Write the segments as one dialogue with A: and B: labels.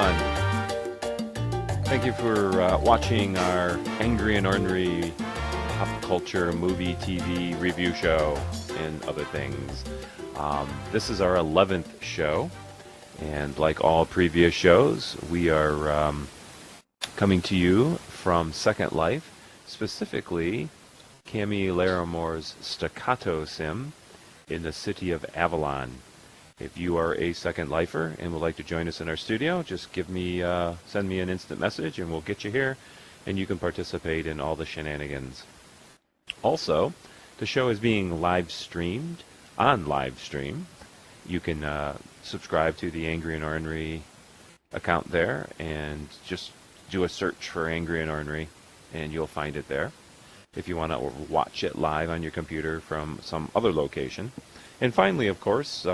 A: everyone. Thank you for watching our Angry and Ornery pop culture movie TV review show and other things. This is our 11th show, and like all previous shows, we are coming to you from Second Life, specifically Camille Laramore's Staccato Sim in the city of Avalon. If you are a Second Lifer and would like to join us in our studio, just send me an instant message and we'll get you here and you can participate in all the shenanigans. Also, the show is being live streamed on live stream. You can subscribe to the Angry and Ornery account there and just do a search for Angry and Ornery and you'll find it there if you want to watch it live on your computer from some other location. And finally, of course,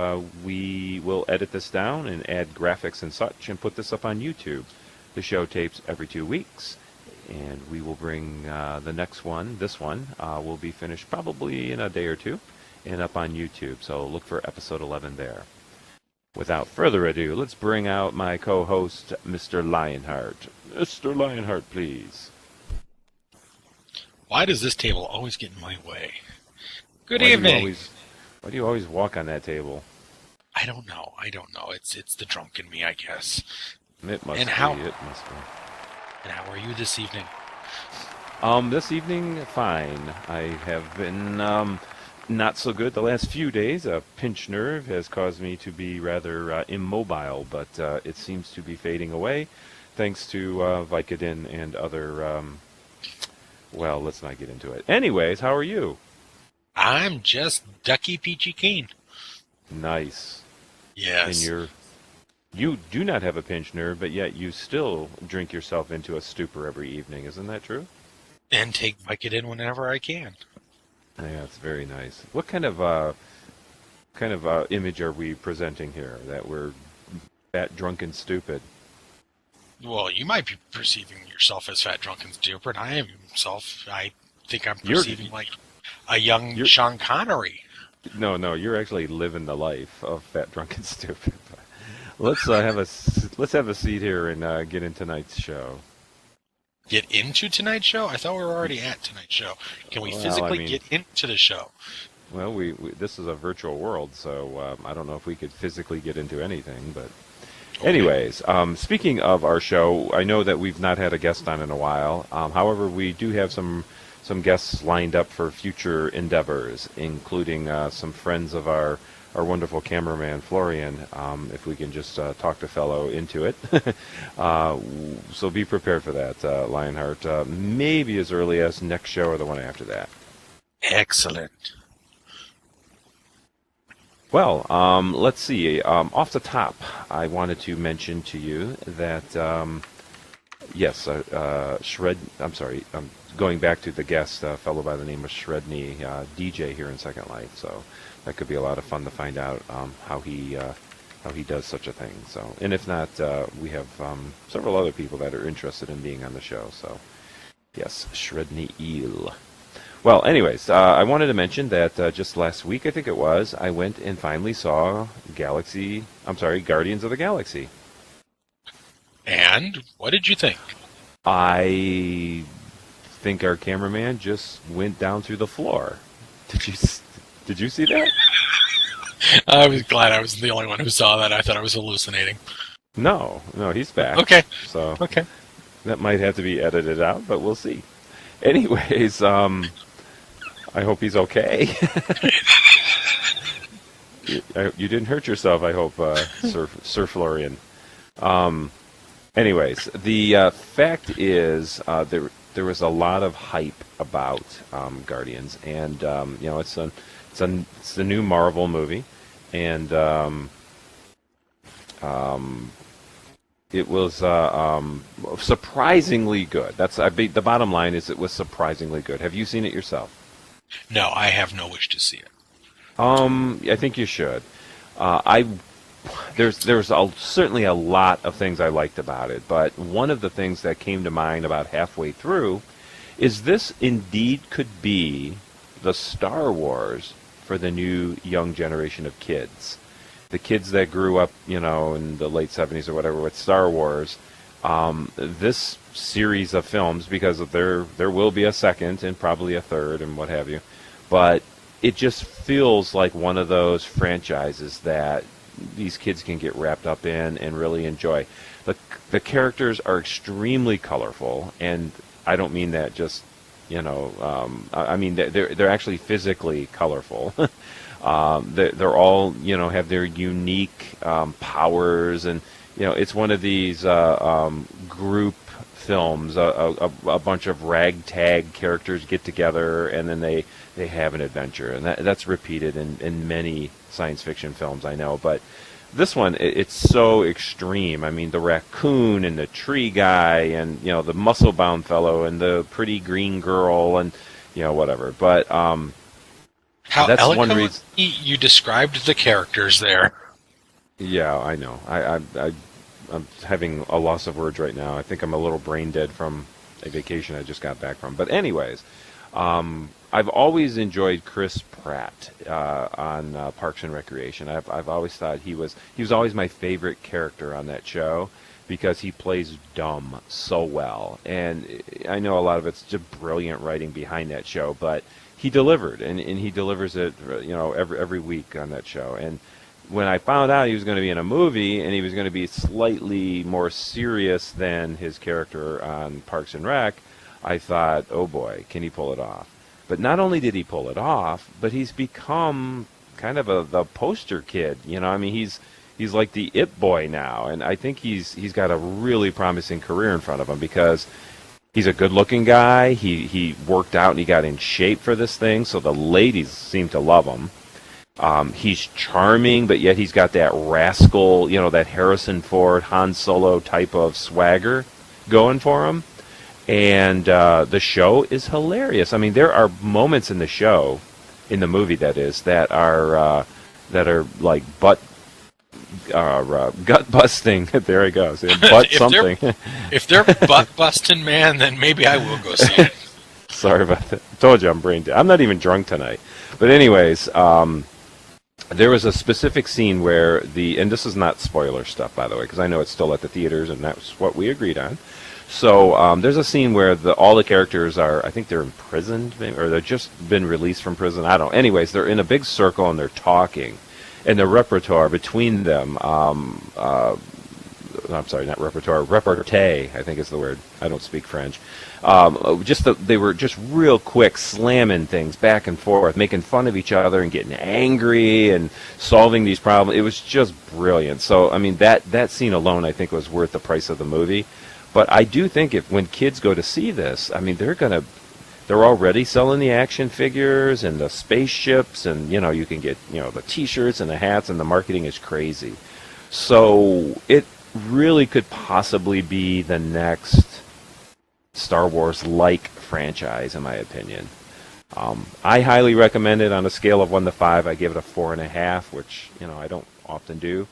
A: we will edit this down and add graphics and such and put this up on YouTube. The show tapes every 2 weeks, and we will bring the next one, this one, will be finished probably in a day or two and up on YouTube. So look for episode 11 there. Without further ado, let's bring out my co-host, Mr. Lionheart. Mr. Lionheart, please.
B: Why does this table always get in my way? Good evening.
A: Why do you always walk on that table?
B: I don't know. It's the drunk in me, I guess.
A: It must be.
B: And how are you this evening?
A: This evening, fine. I have been not so good the last few days. A pinched nerve has caused me to be rather immobile, but it seems to be fading away thanks to Vicodin and other... well, let's not get into it. Anyways, how are you?
B: I'm just ducky peachy keen.
A: Nice.
B: Yes.
A: And you do not have a pinched nerve, but yet you still drink yourself into a stupor every evening. Isn't that true?
B: And take Vicodin whenever I can.
A: Yeah, it's very nice. What kind of image are we presenting here? That we're fat, drunk, and stupid?
B: Well, you might be perceiving yourself as fat, drunk, and stupid. I think I'm perceiving like a young Sean Connery.
A: No, you're actually living the life of fat, drunk, and stupid. Let's have a seat here and get into tonight's show.
B: Get into tonight's show? I thought we were already at tonight's show. Can we physically get into the show?
A: Well, we this is a virtual world, so I don't know if we could physically get into anything, but. Okay. Anyways, speaking of our show, I know that we've not had a guest on in a while. However, we do have some guests lined up for future endeavors, including some friends of our wonderful cameraman, Florian, if we can just talk the fellow into it. So be prepared for that, Lionheart. Maybe as early as next show or the one after that.
B: Excellent.
A: Well, let's see. Off the top, I wanted to mention to you that, yes, I'm going back to the guest, a fellow by the name of Shredney, DJ here in Second Life. So that could be a lot of fun to find out how he does such a thing. So, and if not, we have several other people that are interested in being on the show. So, yes, Shredney Eel. Well, anyways, I wanted to mention that just last week, I think it was, I went and finally saw Guardians of the Galaxy.
B: And what did you think?
A: I think our cameraman just went down through the floor. Did you see that?
B: I was glad I was the only one who saw that. I thought I was hallucinating.
A: No, he's back.
B: Okay.
A: So
B: okay.
A: That might have to be edited out, but we'll see. Anyways, I hope he's okay. You didn't hurt yourself, I hope, Sir Florian. Anyways, the fact is there was a lot of hype about Guardians, and it's the new Marvel movie, and it was surprisingly good. The bottom line is it was surprisingly good. Have you seen it yourself?
B: No, I have no wish to see it.
A: I think you should. There's certainly a lot of things I liked about it, but one of the things that came to mind about halfway through is this indeed could be the Star Wars for the new young generation of kids. the kids that grew up, in the late 70s or whatever with Star Wars, this series of films, because there will be a second and probably a third and what have you, but it just feels like one of those franchises that these kids can get wrapped up in and really enjoy. The characters are extremely colorful, and I don't mean that just, I mean they're actually physically colorful. They're all, have their unique powers, and it's one of these group films. A bunch of ragtag characters get together, and then they have an adventure, and that's repeated in many science fiction films, I know. But this one, it's so extreme. I mean, the raccoon and the tree guy, and the muscle-bound fellow, and the pretty green girl, and whatever. But
B: how
A: that's
B: eloquently
A: one reason
B: you described the characters there.
A: Yeah, I know. I'm having a loss of words right now. I think I'm a little brain dead from a vacation I just got back from. But anyways, I've always enjoyed Chris Pratt on Parks and Recreation. I've always thought he was always my favorite character on that show because he plays dumb so well. And I know a lot of it's just brilliant writing behind that show, but he delivered, and he delivers it, every week on that show. And when I found out he was going to be in a movie and he was going to be slightly more serious than his character on Parks and Rec, I thought, oh boy, can he pull it off? But not only did he pull it off, but he's become kind of the poster kid. I mean, he's like the it boy now, and I think he's got a really promising career in front of him because he's a good-looking guy. He worked out and he got in shape for this thing, so the ladies seem to love him. He's charming, but yet he's got that rascal, that Harrison Ford, Han Solo type of swagger going for him. And the show is hilarious. I mean, there are moments in the show, in the movie that is, that are like gut busting. There he goes. Butt something.
B: If they're butt busting, man, then maybe I will go see it.
A: Sorry about that. I told you I'm brain dead. I'm not even drunk tonight. But anyways, there was a specific scene where and this is not spoiler stuff, by the way, because I know it's still at the theaters, and that's what we agreed on. So there's a scene where all the characters are, I think they're imprisoned, or they've just been released from prison. I don't know. Anyways, they're in a big circle and they're talking. And the repertoire between them, I'm sorry, not repertoire, repartee, I think is the word. I don't speak French. They were just real quick slamming things back and forth, making fun of each other and getting angry and solving these problems. It was just brilliant. So, I mean, that scene alone, I think, was worth the price of the movie. But I do think when kids go to see this, I mean, they're already selling the action figures and the spaceships, and you can get the T-shirts and the hats, and the marketing is crazy. So it really could possibly be the next Star Wars-like franchise, in my opinion. I highly recommend it. On a scale of 1 to 5, I give it a 4.5, which I don't often do.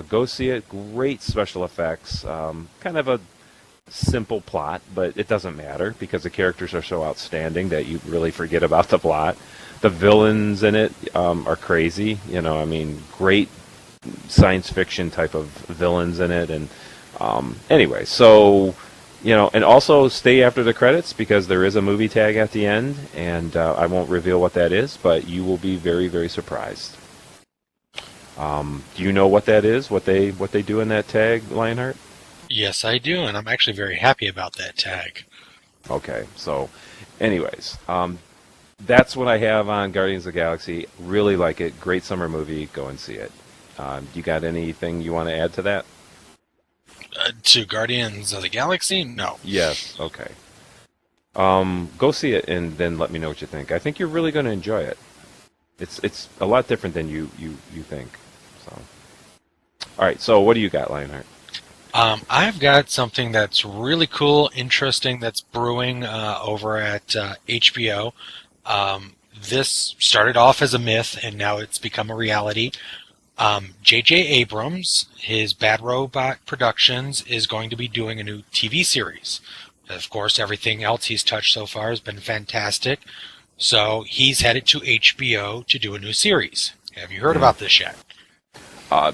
A: Go see it. Great special effects. Kind of a simple plot, but it doesn't matter because the characters are so outstanding that you really forget about the plot. The villains in it are crazy. I mean, great science fiction type of villains in it. And anyway, so and also stay after the credits because there is a movie tag at the end, and I won't reveal what that is, but you will be very, very surprised. Do you know what that is? What they do in that tag, Lionheart?
B: Yes, I do, and I'm actually very happy about that tag.
A: Okay, so anyways, that's what I have on Guardians of the Galaxy. Really like it. Great summer movie. Go and see it. You got anything you want to add to that?
B: To Guardians of the Galaxy? No.
A: Yes, okay. Go see it and then let me know what you think. I think you're really going to enjoy it. It's a lot different than you think. So, all right, so what do you got, Lionheart?
B: I've got something that's really cool, interesting, that's brewing over at HBO. This started off as a myth, and now it's become a reality. J.J. Abrams, his Bad Robot Productions, is going to be doing a new TV series. Of course, everything else he's touched so far has been fantastic. So he's headed to HBO to do a new series. Have you heard about this yet?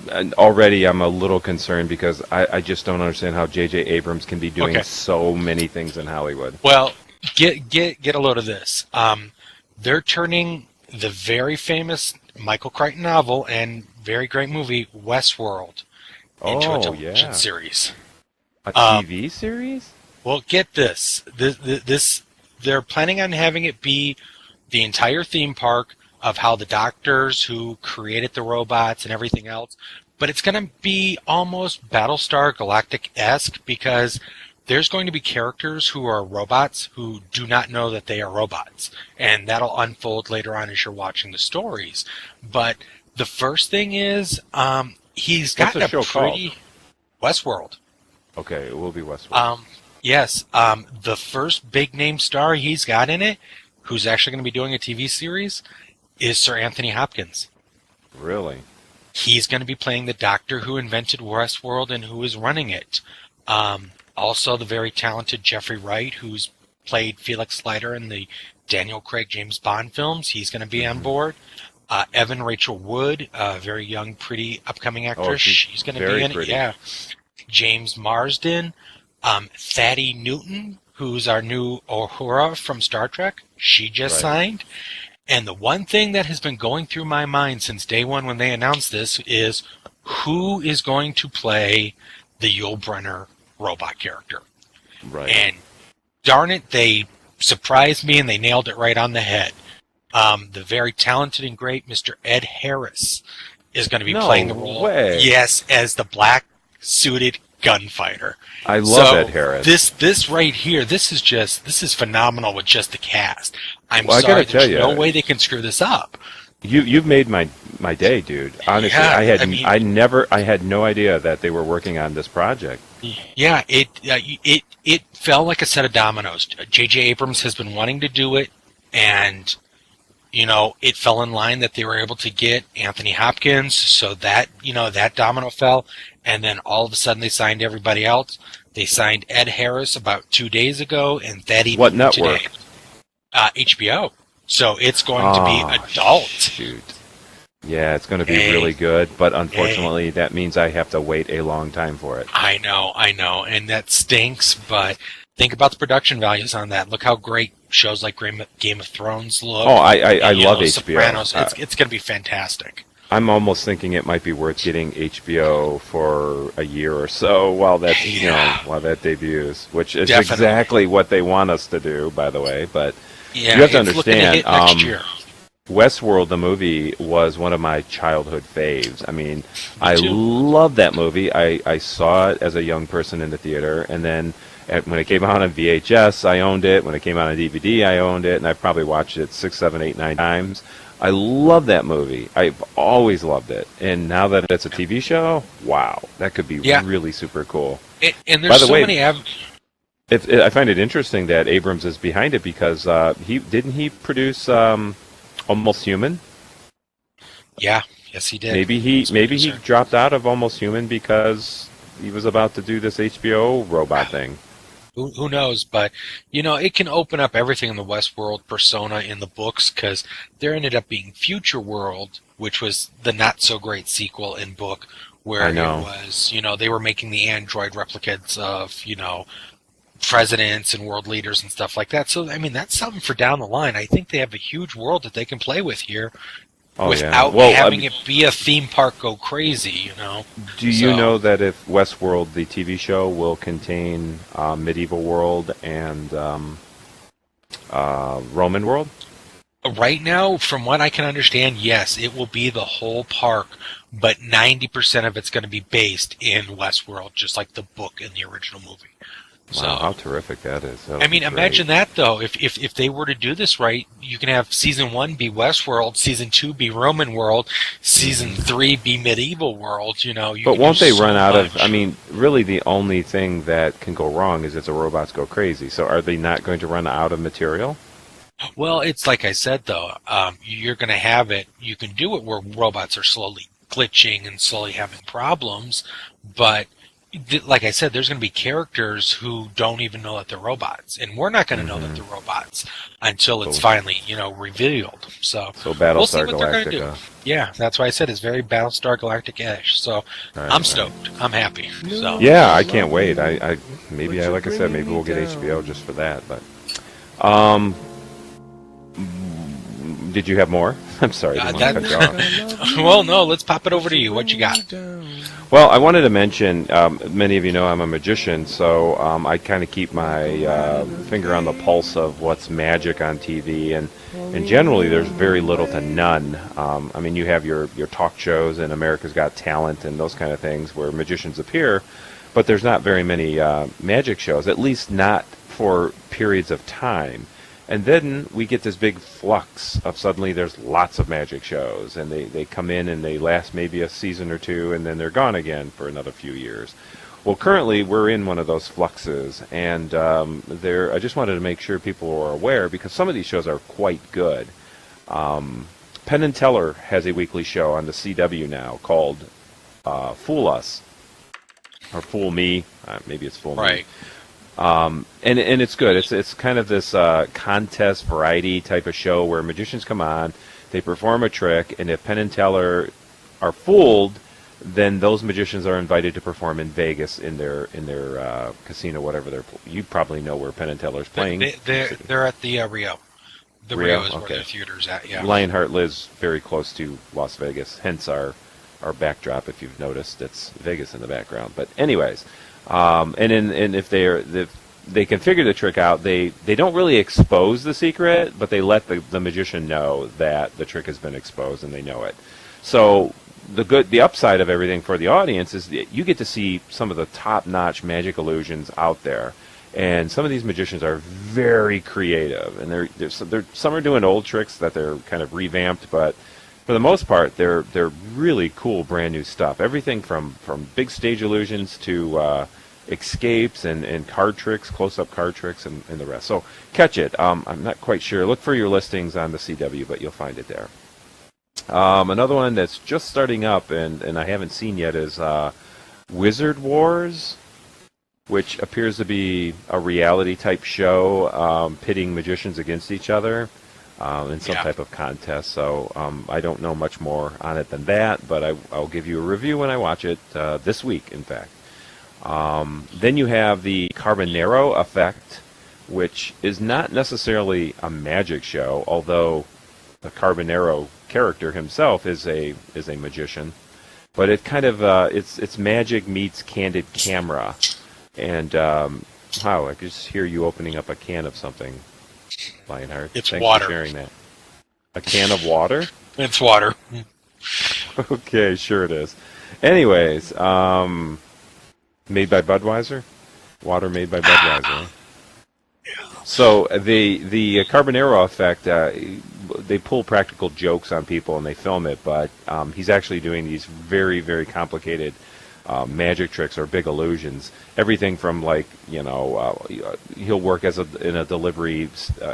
A: and already I'm a little concerned because I just don't understand how J.J. Abrams can be doing
B: Okay.
A: so many things in Hollywood.
B: Well, get a load of this. They're turning the very famous Michael Crichton novel and very great movie Westworld into a
A: Oh,
B: television
A: yeah.
B: series.
A: A
B: Um,
A: TV series?
B: well, get this. This they're planning on having it be the entire theme park of how the doctors who created the robots and everything else, but it's going to be almost Battlestar Galactic-esque because there's going to be characters who are robots who do not know that they are robots, and that'll unfold later on as you're watching the stories. But the first thing is, he's
A: What's
B: got
A: the
B: a
A: show
B: pretty Westworld.
A: Okay, it will be Westworld.
B: Yes, the first big name star he's got in it, who's actually going to be doing a TV series, is Sir Anthony Hopkins.
A: Really?
B: He's going to be playing the doctor who invented Westworld and who is running it. Also, the very talented Jeffrey Wright, who's played Felix Leiter in the Daniel Craig James Bond films, he's going to be on board. Evan Rachel Wood, a very young, pretty upcoming actress, she's going to
A: very
B: be in
A: pretty.
B: it. Yeah. James Marsden, Thaddy Newton, who's our new Uhura from Star Trek, she just
A: Right.
B: signed. And the one thing that has been going through my mind since day one when they announced this is who is going to play the Yul Brynner robot character.
A: Right.
B: And darn it, they surprised me and they nailed it right on the head. The very talented and great Mr. Ed Harris is going to be
A: No
B: playing the role.
A: way.
B: Yes, as the black suited gunfighter.
A: I love
B: So
A: Ed Harris.
B: This right here, this is phenomenal with just the cast. I'm
A: Well, I
B: sorry,
A: gotta tell
B: there's
A: you,
B: no way they can screw this up.
A: You've made my day, dude. Honestly,
B: Yeah,
A: I had no idea that they were working on this project.
B: Yeah, it fell like a set of dominoes. J.J. Abrams has been wanting to do it, and it fell in line that they were able to get Anthony Hopkins, so that that domino fell, and then all of a sudden they signed everybody else. They signed Ed Harris about 2 days ago, and Thaddy
A: What
B: Newton
A: network?
B: today. HBO. So it's going to be adult.
A: Shoot. Yeah, it's going to be
B: Hey.
A: really good, but unfortunately, that means I have to wait a long time for it.
B: I know, and that stinks, but think about the production values on that. Look how great shows like Game of Thrones look.
A: Oh, I love HBO.
B: Sopranos. It's going to be fantastic.
A: I'm almost thinking it might be worth getting HBO for a year or so while that while that debuts, which is
B: Definitely.
A: exactly what they want us to do, by the way. But
B: Yeah,
A: you have to
B: it's looking to
A: understand,
B: hit next year.
A: Westworld, the movie, was one of my childhood faves. I mean, I
B: too.
A: love that movie. I saw it as a young person in the theater, and then when it came out on VHS, I owned it. When it came out on DVD, I owned it, and I probably watched it 6, 7, 8, 9 times. I love that movie. I've always loved it. And now that it's a TV show, wow, that could be really super cool.
B: And
A: By
B: there's
A: the
B: so
A: way,
B: many
A: I find it interesting that Abrams is behind it because he produce Almost Human?
B: Yeah, yes he did.
A: Maybe he dropped out of Almost Human because he was about to do this HBO robot thing.
B: Who knows? But, it can open up everything in the Westworld persona in the books because there ended up being Future World, which was the not-so-great sequel in book where it was, they were making the android replicas of, presidents and world leaders and stuff like that. So, I mean, that's something for down the line. I think they have a huge world that they can play with here without having it be a theme park go crazy,
A: Do you know that if Westworld, the TV show, will contain medieval world and Roman world?
B: Right now, from what I can understand, yes, it will be the whole park, but 90% of it's going to be based in Westworld, just like the book in the original movie. So,
A: Wow, how terrific that is. That
B: I
A: would
B: mean,
A: be
B: imagine
A: great.
B: that, though. If they were to do this right, you can have Season 1 be Westworld, Season 2 be Roman World, Season 3 be Medieval World, you
A: But
B: can
A: won't
B: do
A: they
B: so
A: run out of...
B: much.
A: I mean, really the only thing that can go wrong is if the robots go crazy. So are they not going to run out of material?
B: Well, it's like I said, though. You're going to have it. You can do it where robots are slowly glitching and slowly having problems, but like I said, there's going to be characters who don't even know that they're robots, and we're not going to know that they're robots until it's finally, revealed. So
A: So
B: we'll see
A: Battlestar
B: what they're going to do.
A: Galactica.
B: Yeah, that's why I said it's very Battlestar Galactic-ish. So I'm stoked. I'm happy. So
A: Yeah, I can't wait. I maybe like I said, maybe we'll get HBO just for that. But did you have more? I'm sorry, I didn't want to cut you off.
B: well, no, let's pop it over to you. What you got?
A: Well, I wanted to mention, many of you know I'm a magician, so I kind of keep my finger on the pulse of what's magic on TV, and generally there's very little to none. I mean, you have your talk shows and America's Got Talent and those kind of things where magicians appear, but there's not very many magic shows, at least not for periods of time. And then we get this big flux of suddenly there's lots of magic shows, and they come in and they last maybe a season or two, and then they're gone again for another few years. Well, currently we're in one of those fluxes, and I just wanted to make sure people were aware, because some of these shows are quite good. Penn and Teller has a weekly show on the CW now called Fool Us, or Fool Me, maybe it's Fool Me.
B: Right.
A: And it's good. It's kind of this contest variety type of show where magicians come on, they perform a trick, and if Penn and Teller are fooled, then those magicians are invited to perform in Vegas in their casino, whatever you probably know where Penn and Teller's playing.
B: They're at the Rio. The
A: Rio
B: is
A: okay.
B: where their theater's at. Yeah.
A: Lionheart lives very close to Las Vegas, hence our backdrop. If you've noticed, it's Vegas in the background. But anyways. And if they can figure the trick out, they don't really expose the secret, but they let the magician know that the trick has been exposed and they know it. So the upside of everything for the audience is that you get to see some of the top-notch magic illusions out there, and some of these magicians are very creative, and some are doing old tricks that they're kind of revamped, but for the most part, they're really cool, brand new stuff. Everything from big stage illusions to escapes and card tricks, close-up card tricks, and the rest. So catch it. I'm not quite sure. Look for your listings on the CW, but you'll find it there. Another one that's just starting up and I haven't seen yet is Wizard Wars, which appears to be a reality-type show pitting magicians against each other. In some type of contest, so I don't know much more on it than that, but I'll give you a review when I watch it this week, in fact. Then you have the Carbonero Effect, which is not necessarily a magic show, although the Carbonero character himself is a magician, but it kind of it's magic meets candid camera, and wow, I could just hear you opening up a can of something. Lionheart.
B: It's
A: Thanks
B: water.
A: for sharing that. A can of water?
B: It's water.
A: Okay, sure it is. Anyways, made by Budweiser? Water made by Budweiser. So the Carbonero Effect, they pull practical jokes on people and they film it, but he's actually doing these very, very complicated magic tricks or big illusions. Everything from he'll work in a delivery,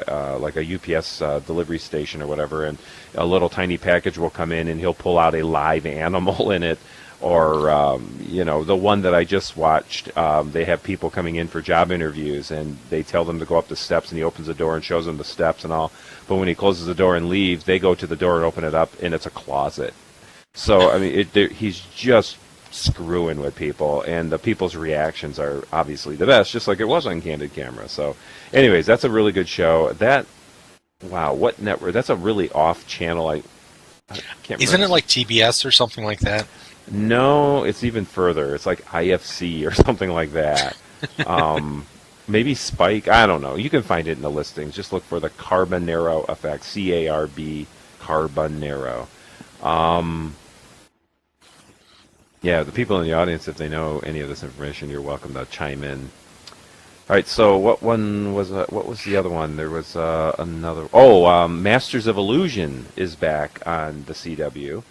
A: like a UPS delivery station or whatever, and a little tiny package will come in and he'll pull out a live animal in it. Or the one that I just watched, they have people coming in for job interviews and they tell them to go up the steps and he opens the door and shows them the steps and all. But when he closes the door and leaves, they go to the door and open it up and it's a closet. So I mean, he's just screwing with people, and the people's reactions are obviously the best, just like it was on Candid Camera. So anyways, that's a really good show. Wow, what network? That's a really off channel. I can't remember.
B: Isn't it like TBS or something like that?
A: No, it's even further. It's like IFC or something like that. Maybe Spike. I don't know. You can find it in the listings. Just look for the Carbonero Effect. C-A-R-B, Carbonero. Yeah, the people in the audience, if they know any of this information, you're welcome to chime in. All right, so what was the other one? There was another. Oh, Masters of Illusion is back on the CW.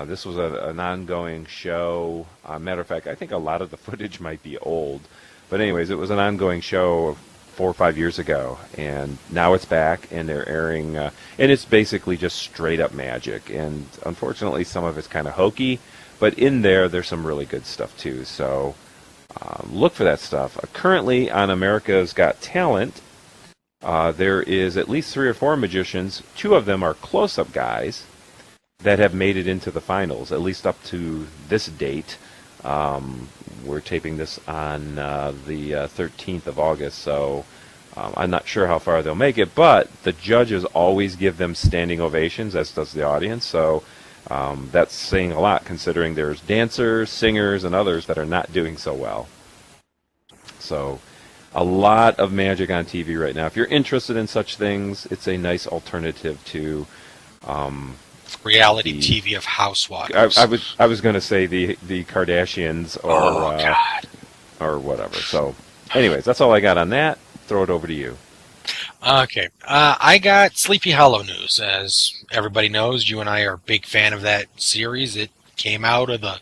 A: This was an ongoing show. Matter of fact, I think a lot of the footage might be old. But anyways, it was an ongoing show 4 or 5 years ago. And now it's back, and they're airing. And it's basically just straight-up magic. And unfortunately, some of it's kind of hokey. But in there's some really good stuff, too. So Look for that stuff. Currently on America's Got Talent, there is at least 3 or 4 magicians. 2 of them are close-up guys that have made it into the finals, at least up to this date. We're taping this on the 13th of August, so I'm not sure how far they'll make it, but the judges always give them standing ovations, as does the audience, so that's saying a lot, considering there's dancers, singers, and others that are not doing so well. So a lot of magic on TV right now. If you're interested in such things, it's a nice alternative to
B: reality TV of housewives.
A: I was going to say the Kardashians or whatever. So, anyways, that's all I got on that. Throw it over to you.
B: Okay, I got Sleepy Hollow news. As everybody knows, you and I are a big fan of that series. It came out of the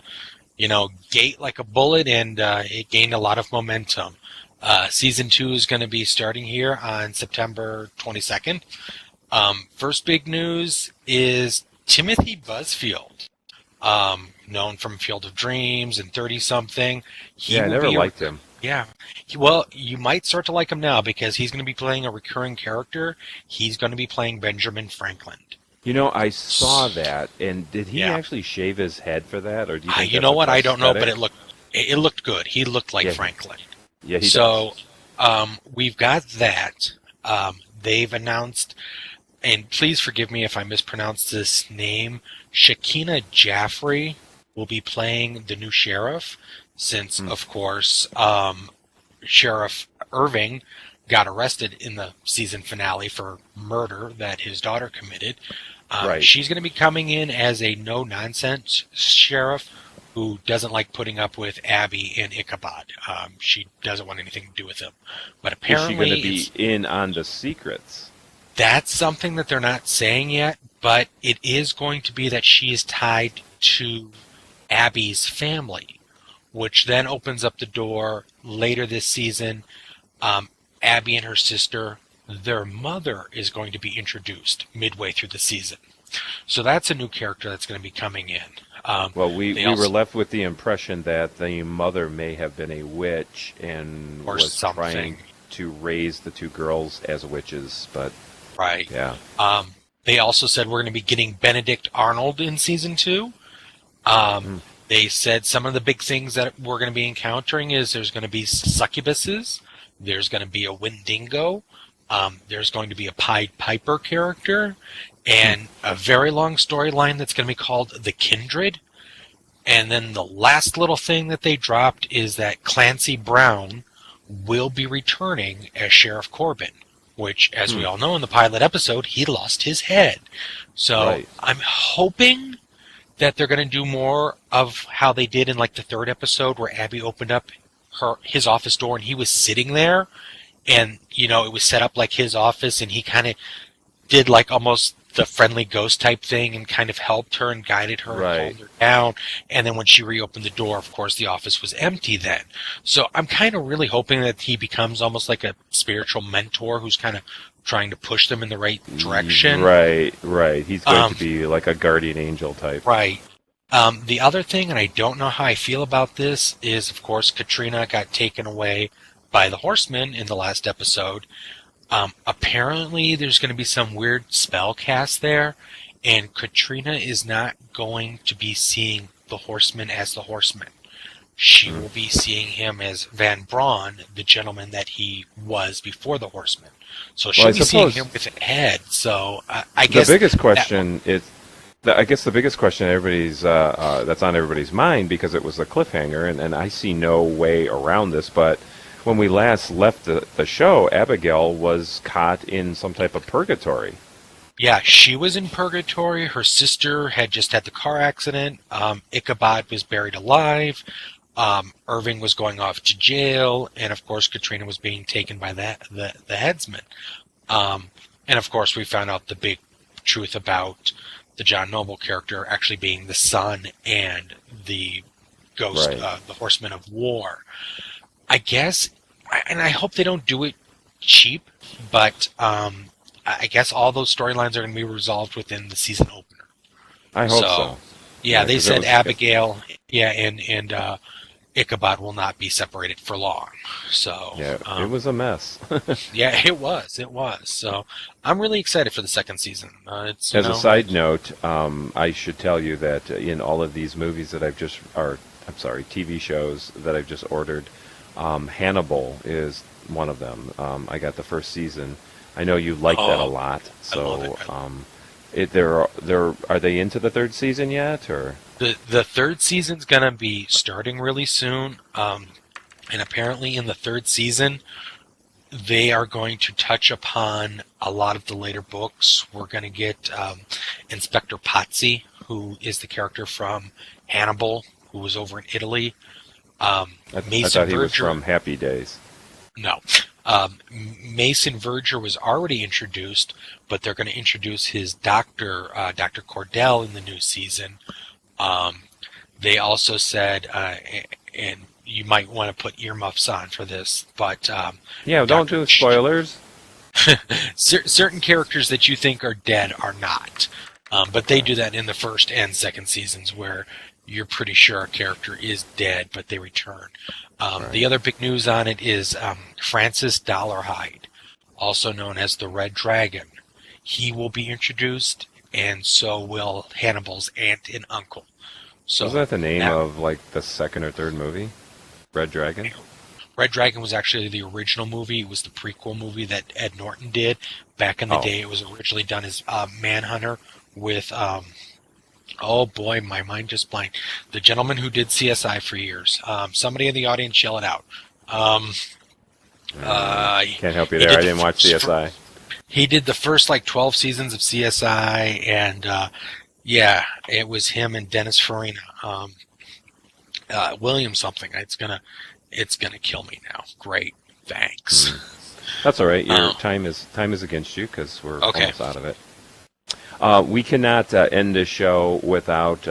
B: gate like a bullet, and it gained a lot of momentum. Season 2 is going to be starting here on September 22nd. First big news is Timothy Busfield, known from Field of Dreams and 30-something.
A: I never liked him.
B: Yeah. Well, you might start to like him now because he's going to be playing a recurring character. He's going to be playing Benjamin Franklin.
A: I saw that, and did he actually shave his head for that, or do you think
B: you know what? I don't know, but it looked good. He looked like Franklin.
A: Yeah, he does.
B: We've got that. They've announced, and please forgive me if I mispronounce this name, Shakina Jaffrey will be playing the new sheriff, since, of course, Sheriff Irving got arrested in the season finale for murder that his daughter committed.
A: Right.
B: She's going to be coming in as a no-nonsense sheriff who doesn't like putting up with Abby and Ichabod. She doesn't want anything to do with him. But apparently,
A: is she going to be in on the secrets?
B: That's something that they're not saying yet, but it is going to be that she is tied to Abby's family, which then opens up the door later this season. Abby and her sister, their mother is going to be introduced midway through the season. So that's a new character that's going to be coming in.
A: We were left with the impression that the mother may have been a witch and was trying to raise the 2 girls as witches, but...
B: Right.
A: Yeah.
B: They also said we're going to be getting Benedict Arnold in season 2. They said some of the big things that we're going to be encountering is there's going to be succubuses, there's going to be a Wendigo, there's going to be a Pied Piper character, and a very long storyline that's going to be called The Kindred. And then the last little thing that they dropped is that Clancy Brown will be returning as Sheriff Corbin, which, as we all know in the pilot episode, he lost his head. So I'm hoping that they're going to do more of how they did in like the 3rd episode where Abby opened up his office door and he was sitting there, and it was set up like his office, and he kind of did like almost the friendly ghost type thing and kind of helped her and guided her and calmed her down. And then when she reopened the door, of course, the office was empty then. So I'm kind of really hoping that he becomes almost like a spiritual mentor who's kind of trying to push them in the right direction.
A: Right. He's going to be like a guardian angel type.
B: Right. The other thing, and I don't know how I feel about this, is, of course, Katrina got taken away by the Horsemen in the last episode. Apparently, there's going to be some weird spell cast there, and Katrina is not going to be seeing the Horseman as the Horseman. She will be seeing him as Van Braun, the gentleman that he was before the Horseman. So she'll be seeing him with a head. So I guess
A: the biggest question the biggest question everybody's that's on everybody's mind, because it was a cliffhanger, and I see no way around this, but when we last left the show, Abigail was caught in some type of purgatory.
B: Yeah, she was in purgatory. Her sister had just had the car accident. Ichabod was buried alive. Irving was going off to jail. And, of course, Katrina was being taken by the headsman. And, of course, we found out the big truth about the John Noble character actually being the son and the ghost, the Horseman of War. I guess, and I hope they don't do it cheap, but I guess all those storylines are going to be resolved within the season opener.
A: I hope so.
B: Yeah, they said Abigail, and Ichabod will not be separated for long. So
A: Yeah, it was a mess.
B: yeah, it was. It was. So I'm really excited for the second season. It's
A: As a side note, I should tell you that in all of these movies that TV shows that I've just ordered, Hannibal is one of them. I got the first season. I know you like that a lot. So,
B: I love it.
A: are they into the third season yet, or?
B: The third season's gonna be starting really soon, and apparently in the third season, they are going to touch upon a lot of the later books. We're going to get Inspector Pazzi, who is the character from Hannibal, who was over in Italy.
A: I thought he was from Happy Days.
B: No. Mason Verger was already introduced, but they're going to introduce his doctor, Dr. Cordell, in the new season. They also said, and you might want to put earmuffs on for this, but
A: yeah, don't do spoilers.
B: Certain characters that you think are dead are not, but they do that in the first and second seasons, where you're pretty sure a character is dead, but they return.
A: Right.
B: The other big news on it is Francis Dollarhide, also known as the Red Dragon. He will be introduced, and so will Hannibal's aunt and uncle. So
A: was that the name of like the second or third movie? Red Dragon?
B: Red Dragon was actually the original movie. It was the prequel movie that Ed Norton did. Back in the day, it was originally done as Manhunter with, oh boy, my mind just blanked. The gentleman who did CSI for years. Somebody in the audience yell it out.
A: Can't help you there. I didn't watch CSI.
B: He did the first 12 seasons of CSI, and yeah, it was him and Dennis Farina. William something. It's gonna kill me now. Great, thanks.
A: That's all right. Your time is against you because we're almost out of it. We cannot end this show without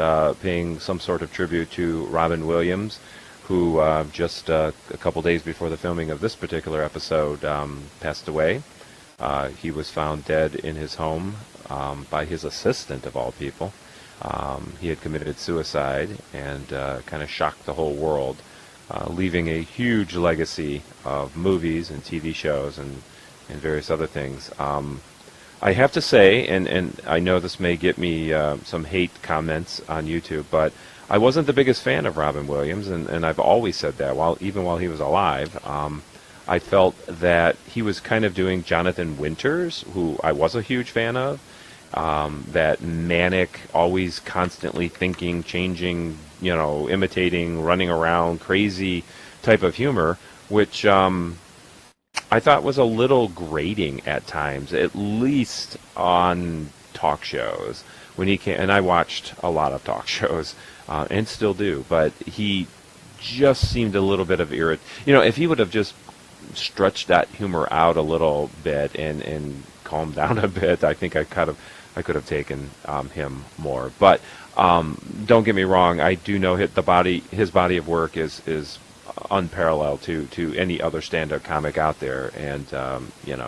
A: paying some sort of tribute to Robin Williams, who just a couple days before the filming of this particular episode passed away. He was found dead in his home by his assistant, of all people. He had committed suicide and kind of shocked the whole world, leaving a huge legacy of movies and TV shows and various other things. I have to say, and I know this may get me some hate comments on YouTube, but I wasn't the biggest fan of Robin Williams, and I've always said that, even while he was alive. I felt that he was kind of doing Jonathan Winters, who I was a huge fan of. That manic, always constantly thinking, changing, imitating, running around, crazy type of humor, which I thought was a little grating at times, at least on talk shows. When he came, and I watched a lot of talk shows, and still do, but he just seemed a little bit of if he would have just stretched that humor out a little bit and calmed down a bit, I think I could have taken him more. But don't get me wrong, I do know his body of work is unparalleled to any other stand-up comic out there, and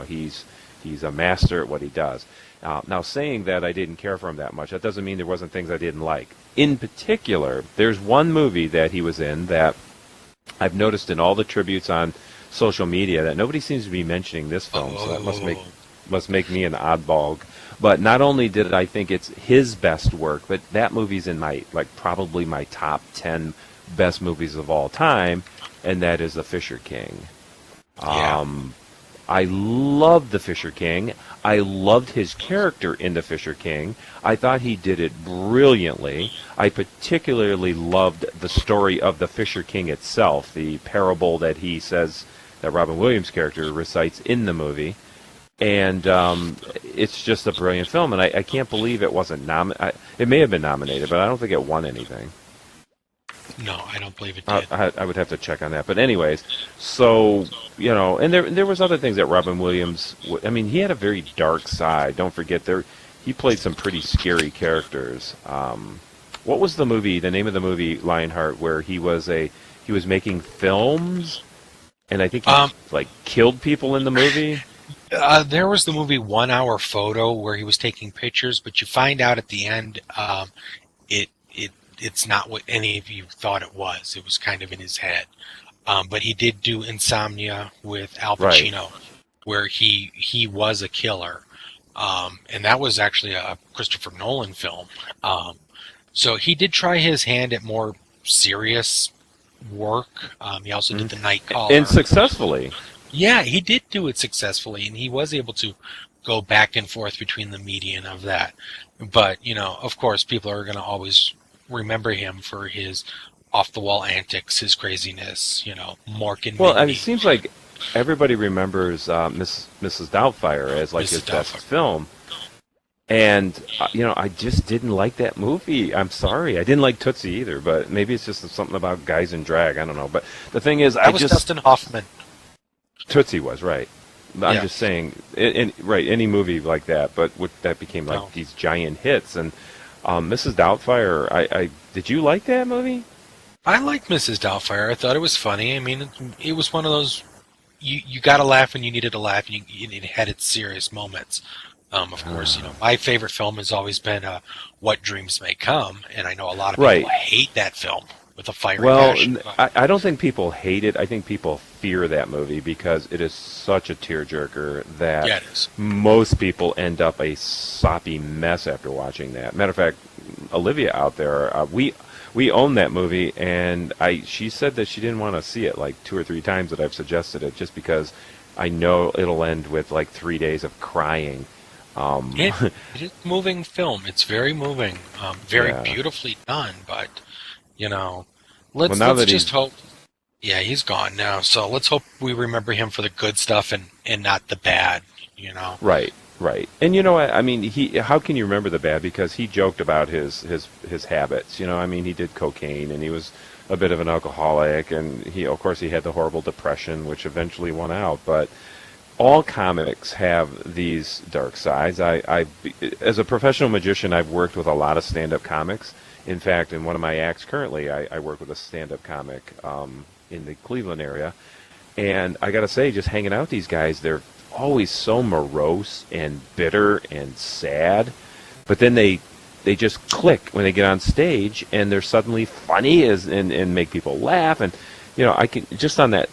A: he's a master at what he does. Now, saying that I didn't care for him that much, that doesn't mean there wasn't things I didn't like. In particular, there's one movie that he was in that I've noticed in all the tributes on social media that nobody seems to be mentioning this film, so that must make me an oddball. But not only did I think it's his best work, but that movie's in probably my top 10 best movies of all time, and that is The Fisher King. I loved The Fisher King. I loved his character in The Fisher King. I thought he did it brilliantly. I particularly loved the story of The Fisher King itself, the parable that he says that Robin Williams' character recites in the movie. And it's just a brilliant film, and I can't believe it wasn't nominated. It may have been nominated, but I don't think it won anything.
B: No, I don't believe it did.
A: I would have to check on that. But anyways, so, and there was other things that Robin Williams, he had a very dark side. Don't forget, he played some pretty scary characters. What was the name of the movie, Lionheart, where he was making films, and I think he killed people in the movie?
B: There was the movie 1 Hour Photo, where he was taking pictures, but you find out at the end, it's not what any of you thought it was. It was kind of in his head. But he did do Insomnia with Al
A: Right.
B: Pacino, where he was a killer, and that was actually a Christopher Nolan film. So he did try his hand at more serious work. He also did The Night Caller.
A: And successfully.
B: Yeah, he did do it successfully, and he was able to go back and forth between the median of that. But, of course, people are going to always remember him for his off-the-wall antics, his craziness, Mork and
A: Well,
B: Mindy.
A: it seems like everybody remembers Mrs. Doubtfire as like his best film. And, I just didn't like that movie. I'm sorry. I didn't like Tootsie either, but maybe it's just something about guys in drag. I don't know. But the thing is,
B: That was Dustin Hoffman.
A: Tootsie was, right. I'm
B: Yeah.
A: just saying, right, any movie like that, but that became like these giant hits. And Mrs. Doubtfire, I did you like that movie?
B: I liked Mrs. Doubtfire. I thought it was funny. I mean, it was one of those, you got to laugh when you needed to laugh, and it had its serious moments. Of course, my favorite film has always been What Dreams May Come, and I know a lot of people hate that film with a fiery passion.
A: I don't think people hate it. I think people fear that movie because it is such a tearjerker that most people end up a soppy mess after watching that. Matter of fact, Olivia out there, we own that movie, and she said that she didn't want to see it like 2 or 3 times that I've suggested it, just because I know it'll end with like 3 days of crying.
B: It is a moving film. It's very moving, very beautifully done. But let's just hope. Yeah, he's gone now. So let's hope we remember him for the good stuff and not the bad.
A: Right. And what? I mean, how can you remember the bad? Because he joked about his habits. I mean, he did cocaine, and he was a bit of an alcoholic, and of course he had the horrible depression, which eventually won out. But all comics have these dark sides. As a professional magician, I've worked with a lot of stand-up comics. In fact, in one of my acts currently, I work with a stand-up comic in the Cleveland area. And I got to say, just hanging out with these guys, they're always so morose and bitter and sad. But then they just click when they get on stage, and they're suddenly funny and make people laugh. And I can just on a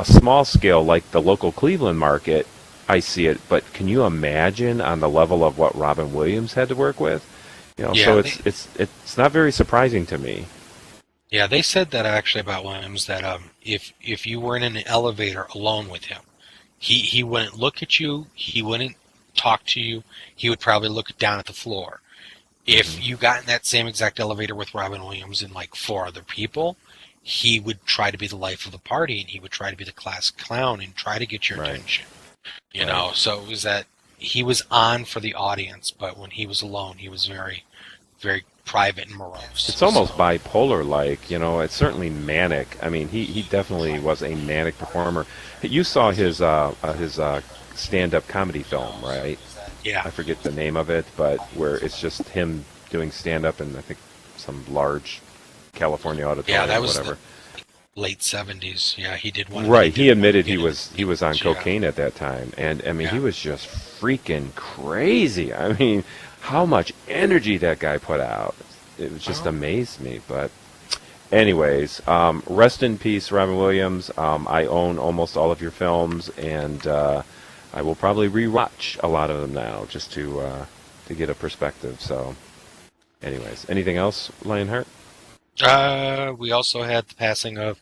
A: small scale, like the local Cleveland market, I see it. But can you imagine on the level of what Robin Williams had to work with? So it's not very surprising to me.
B: Yeah, they said that actually about Williams, that if you were in an elevator alone with him, he wouldn't look at you, he wouldn't talk to you, he would probably look down at the floor. If you got in that same exact elevator with Robin Williams and like 4 other people, he would try to be the life of the party, and he would try to be the class clown and try to get your attention. So it was that he was on for the audience, but when he was alone, he was very, very private and morose.
A: It's almost bipolar-like, It's certainly manic. I mean, he definitely was a manic performer. You saw his stand-up comedy film, right?
B: Yeah.
A: I forget the name of it, but where it's just him doing stand-up in, I think, some large California auditorium,
B: that was
A: whatever.
B: The late 70s. Yeah, he did one.
A: Right, he admitted he was on cocaine at that time, and I mean he was just freaking crazy. I mean, how much energy that guy put out! It was just amazed me. But, anyways, rest in peace, Robin Williams. I own almost all of your films, and I will probably rewatch a lot of them now just to get a perspective. So, anyways, anything else, Lionheart?
B: We also had the passing of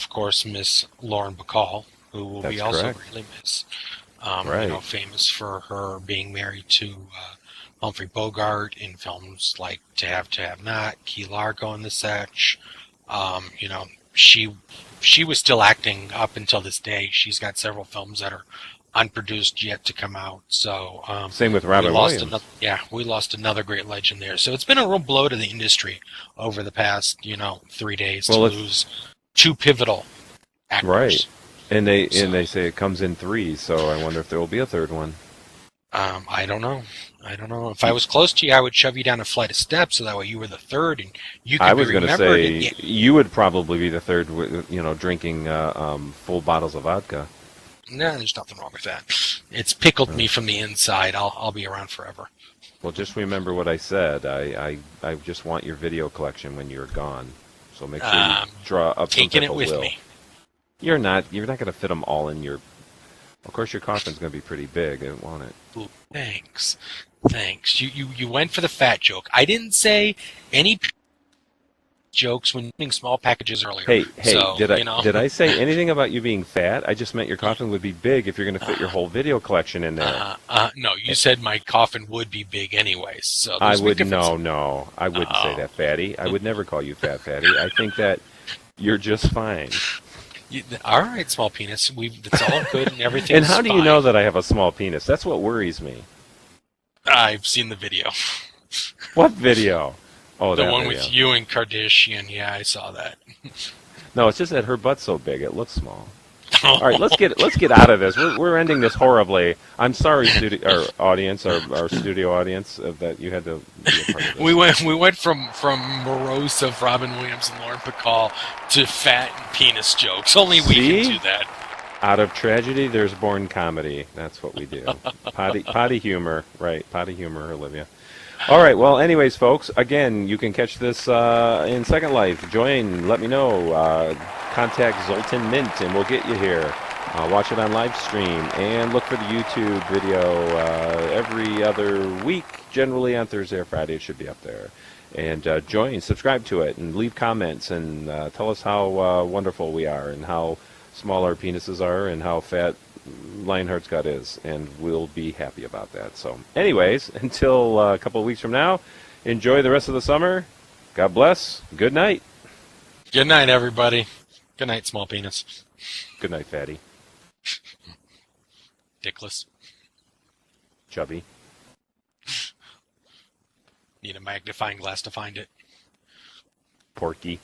B: course, Miss Lauren Bacall, who will be also really missed. Famous for her being married to Humphrey Bogart in films like To Have Not, Key Largo, and The Satch. She was still acting up until this day. She's got several films that are unproduced yet to come out. So
A: same with Robin Williams.
B: We lost another great legend there. So it's been a real blow to the industry over the past 3 days to lose 2 pivotal actors.
A: Right, and they say it comes in 3. So I wonder if there will be a 3rd one.
B: I don't know. If I was close to you, I would shove you down a flight of steps so that way you were the 3rd, and you could
A: I was
B: going to
A: say you would probably be the 3rd, drinking full bottles of vodka.
B: No, there's nothing wrong with that. It's pickled me from the inside. I'll be around forever.
A: Well, just remember what I said. I just want your video collection when you're gone. So make sure you draw up some
B: Taking
A: type
B: it
A: of
B: with
A: will.
B: me.
A: You're not going to fit them all in your. Of course, your coffin's going to be pretty big, won't it?
B: Ooh, thanks. You went for the fat joke. I didn't say any jokes when using small packages earlier.
A: Hey,
B: so,
A: did I say anything about you being fat? I just meant your coffin would be big if you're going to fit your whole video collection in there.
B: No, you said my coffin would be big anyways. So
A: I
B: there's no
A: would
B: difference.
A: no, I wouldn't say that, Fatty. I would never call you fat, Fatty. I think that you're just fine.
B: All right, small penis. It's all good and everything.
A: And how do you know that I have a small penis? That's what worries me.
B: I've seen the video.
A: What video? Oh,
B: The
A: that
B: one
A: video.
B: with you and Kardashian. Yeah, I saw that.
A: No, it's just that her butt's so big it looks small. All right, let's get out of this. We're ending this horribly. I'm sorry, our audience, our studio audience, that you had to be a part of this.
B: We went from morose of Robin Williams and Lauren Bacall to fat and penis jokes. Only we can do that.
A: Out of tragedy, there's born comedy. That's what we do. Potty humor, right? Potty humor, Olivia. All right. Well, anyways, folks, again, you can catch this in Second Life. Join. Let me know. Contact Zoltan Mint, and we'll get you here. Watch it on live stream, and look for the YouTube video every other week. Generally on Thursday or Friday, it should be up there. And join, subscribe to it, and leave comments, and tell us how wonderful we are, and how small our penises are, and how fat Lionheart's gut is, and we'll be happy about that. So, anyways, until a couple of weeks from now, enjoy the rest of the summer. God bless. Good night.
B: Good night, everybody. Good night, small penis.
A: Good night, fatty.
B: Dickless.
A: Chubby.
B: Need a magnifying glass to find it.
A: Porky.